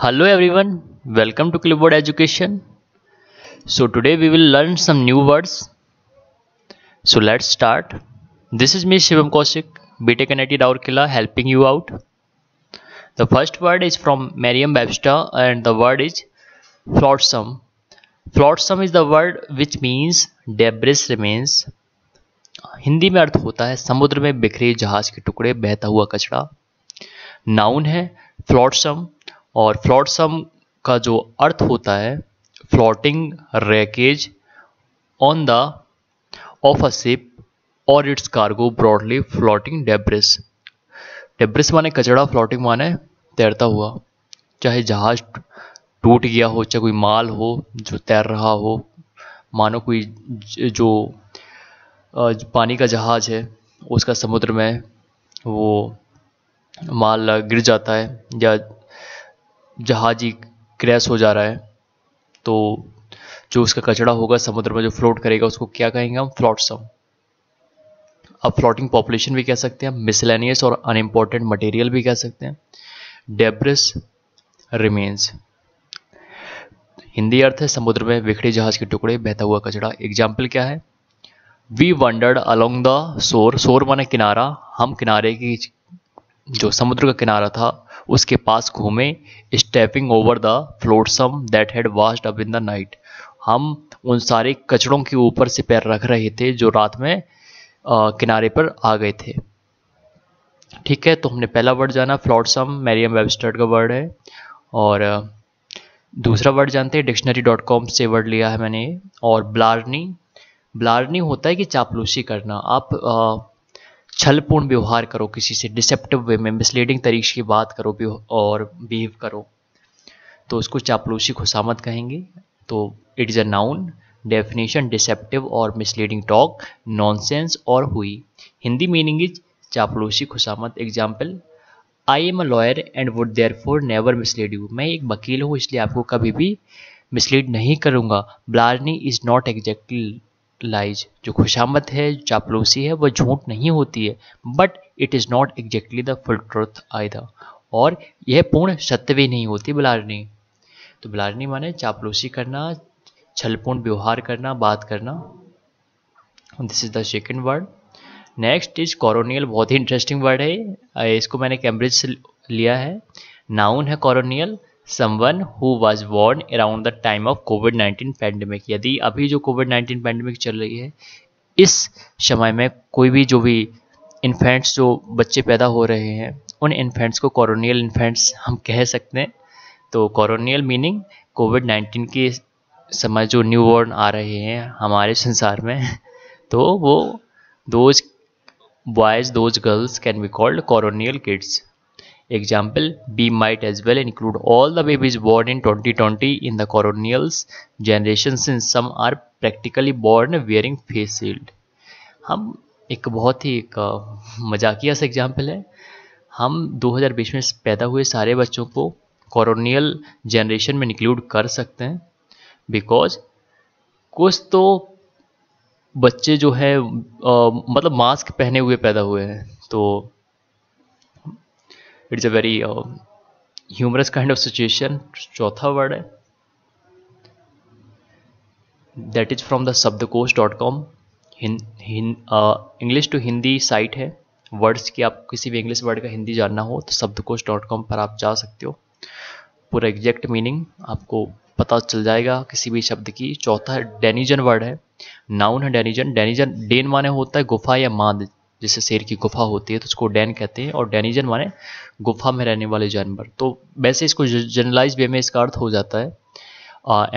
Hello everyone, welcome to Clipboard Education. So today we will learn some new words. So let's start. This is me Shivam Kaushik, BTech NIT Rourkela helping you out. The first word is from Merriam-Webster and the word is flotsam. Flotsam is the word which means debris remains. Hindi में अर्थ होता है समुद्र में बिखरे जहाज के टुकड़े, बहता हुआ कचरा. नाउन है फ्लोट्सम और फ्लोट्सम का जो अर्थ होता है floating wreckage on the of a ship और its cargo, broadly floating debris. Debris माने कचरा, फ्लोटिंग माने तैरता हुआ. चाहे जहाज टूट गया हो, चाहे कोई माल हो जो तैर रहा हो, मानो कोई जो पानी का जहाज है उसका समुद्र में वो माल गिर जाता है या जहाज ही क्रैश हो जा रहा है, तो जो उसका कचरा होगा समुद्र में जो फ्लोट करेगा उसको क्या कहेंगे हम? फ्लोट्सम. अब फ्लोटिंग पॉपुलेशन भी कह सकते हैं, मिसलेनियस और अनइम्पोर्टेंट मटेरियल भी कह सकते हैं. डेब्रिस रिमेन्स, हिंदी अर्थ है समुद्र में बिखरे जहाज के टुकड़े, बहता हुआ कचरा. एग्जाम्पल क्या है? We wandered along the shore. शोर माने किनारा. हम किनारे की जो समुद्र का किनारा था उसके पास घूमे. Stepping over the flotsam that had washed up in the night. हम उन सारे कचड़ों के ऊपर से पैर रख रहे थे जो रात में किनारे पर आ गए थे. ठीक है, तो हमने पहला वर्ड जाना फ्लोट्सम, मैरियम वेबस्टर का वर्ड है. और दूसरा वर्ड जानते हैं, डिक्शनरी.com से वर्ड लिया है मैंने. और ब्लार्नी. ब्लार्नी होता है कि चापलूसी करना. आप छलपूर्ण व्यवहार करो किसी से, डिसेप्टिव वे में, मिसलीडिंग तरीके की बात करो और बिहेव करो, तो उसको चापलूसी खुशामद कहेंगे. तो it is a noun. Definition deceptive और मिसलीडिंग टॉक, नॉनसेंस और हुई. Hindi meaning is chaplusi khushamad. Example, I am a lawyer and would therefore never mislead you. मैं एक वकील हूँ इसलिए आपको कभी भी मिसलीड नहीं करूँगा. ब्लार्नी इज नॉट एग्जैक्टली लाइज. जो खुशामद है, चापलूसी है, वह झूठ नहीं होती है, but it is not exactly the full truth either. और यह पूर्ण सत्य भी नहीं होती ब्लार्नी. तो ब्लार्नी माने चापलूसी करना, छलपूर्ण व्यवहार करना, बात करना. This is the second word. Next is coronial. बहुत ही इंटरेस्टिंग वर्ड है, इसको मैंने कैम्ब्रिज से लिया है. नाउन है coronial, someone who was born around the time of कोविड-19 पैंडेमिक. यदि अभी जो कोविड-19 पैंडेमिक चल रही है इस समय में कोई भी जो भी इन्फेंट्स, जो बच्चे पैदा हो रहे हैं, उन इन्फेंट्स को कॉरोनियल इन्फेंट्स हम कह सकते हैं. तो कॉरोनियल मीनिंग कोविड-19 के समय जो न्यू बॉर्न आ रहे हैं हमारे संसार में, तो वो those boys, those girls can be called coronial kids. Example, we might as well include all the babies born in 2020 in the coronials generation since some are practically born wearing face shield. हम एक बहुत ही मजाकिया सा example है. हम 2020 में पैदा हुए सारे बच्चों को कॉरोनियल जनरेशन में इंक्लूड कर सकते हैं, बिकॉज कुछ तो बच्चे जो है मतलब मास्क पहने हुए पैदा हुए हैं. तो it's a very humorous kind of situation. चौथा वर्ड है that is from the Shabdkosh dot com. English to Hindi site है वर्ड्स की. आप किसी भी इंग्लिश वर्ड का हिंदी जानना हो तो शब्दकोश.com पर आप जा सकते हो. पूरा एग्जैक्ट मीनिंग आपको पता चल जाएगा किसी भी शब्द की. चौथा डेनिजन वर्ड है. नाउन है डेनिजन. डेनिजन, डेन माने होता है गुफा या मांद. जैसे शेर की गुफा होती है तो उसको डेन कहते हैं, और डेनिजन माने गुफा में रहने वाले जानवर. तो वैसे इसको जनरलाइज वे में इसका अर्थ हो जाता है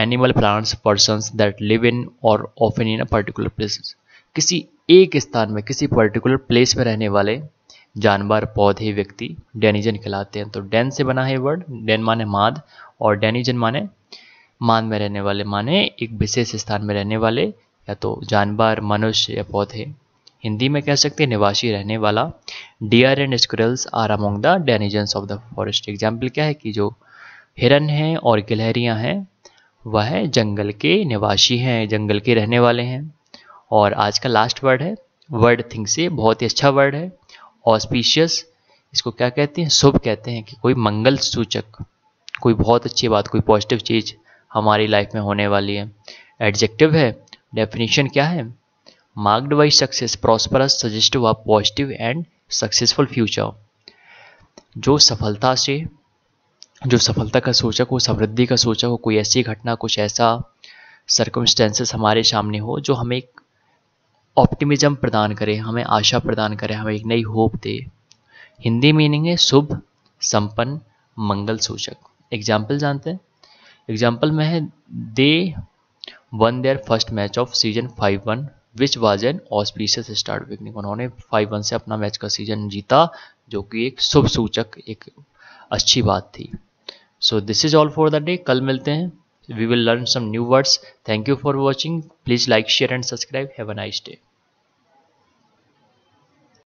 animal, plants, persons that live in or often in a particular places. किसी एक स्थान में, किसी पर्टिकुलर प्लेस में रहने वाले जानवर, पौधे, व्यक्ति डेनिजन कहलाते हैं. तो डेन से बना है वर्ड. डेन माने माद और डेनिजन माने माद में रहने वाले, माने एक विशेष स्थान में रहने वाले या तो जानवर, मनुष्य या पौधे. हिंदी में कह सकते हैं निवासी, रहने वाला. Deer and squirrels are among the denizens of the forest. Example क्या है कि जो हिरन हैं और गिलहरियां हैं वह जंगल के निवासी हैं, जंगल के रहने वाले हैं. और आज का लास्ट वर्ड है वर्ड थिंग से. बहुत ही अच्छा वर्ड है. ऑस्पिशियस, इसको क्या कहते हैं? शुभ कहते हैं, कि कोई मंगल सूचक कोई बहुत अच्छी बात, कोई पॉजिटिव चीज़ हमारी लाइफ में होने वाली है। एडजेक्टिव है, डेफिनेशन क्या है, marked by success, prosperous, suggestive of positive and successful future. जो सफलता का सूचक हो, समृद्धि का सूचक हो, कोई ऐसी घटना, कुछ ऐसा सर्कमस्टेंसेस हमारे सामने हो जो हमें एक ऑप्टिमिज्म प्रदान करे, हमें आशा प्रदान करे, हमें एक नई होप दे। हिंदी मीनिंग है शुभ, संपन्न, मंगल सूचक। एग्जाम्पल जानते हैं, एग्जाम्पल में है they won their first match of season 5-1 which was an auspicious start beginning. उन्होंने 5-1 से अपना मैच का सीजन जीता, जो कि एक शुभ सूचक, एक अच्छी बात थी। So this is all for the day. कल मिलते हैं, we will learn some new words. Thank you for watching, please like, share and subscribe. Have a nice day.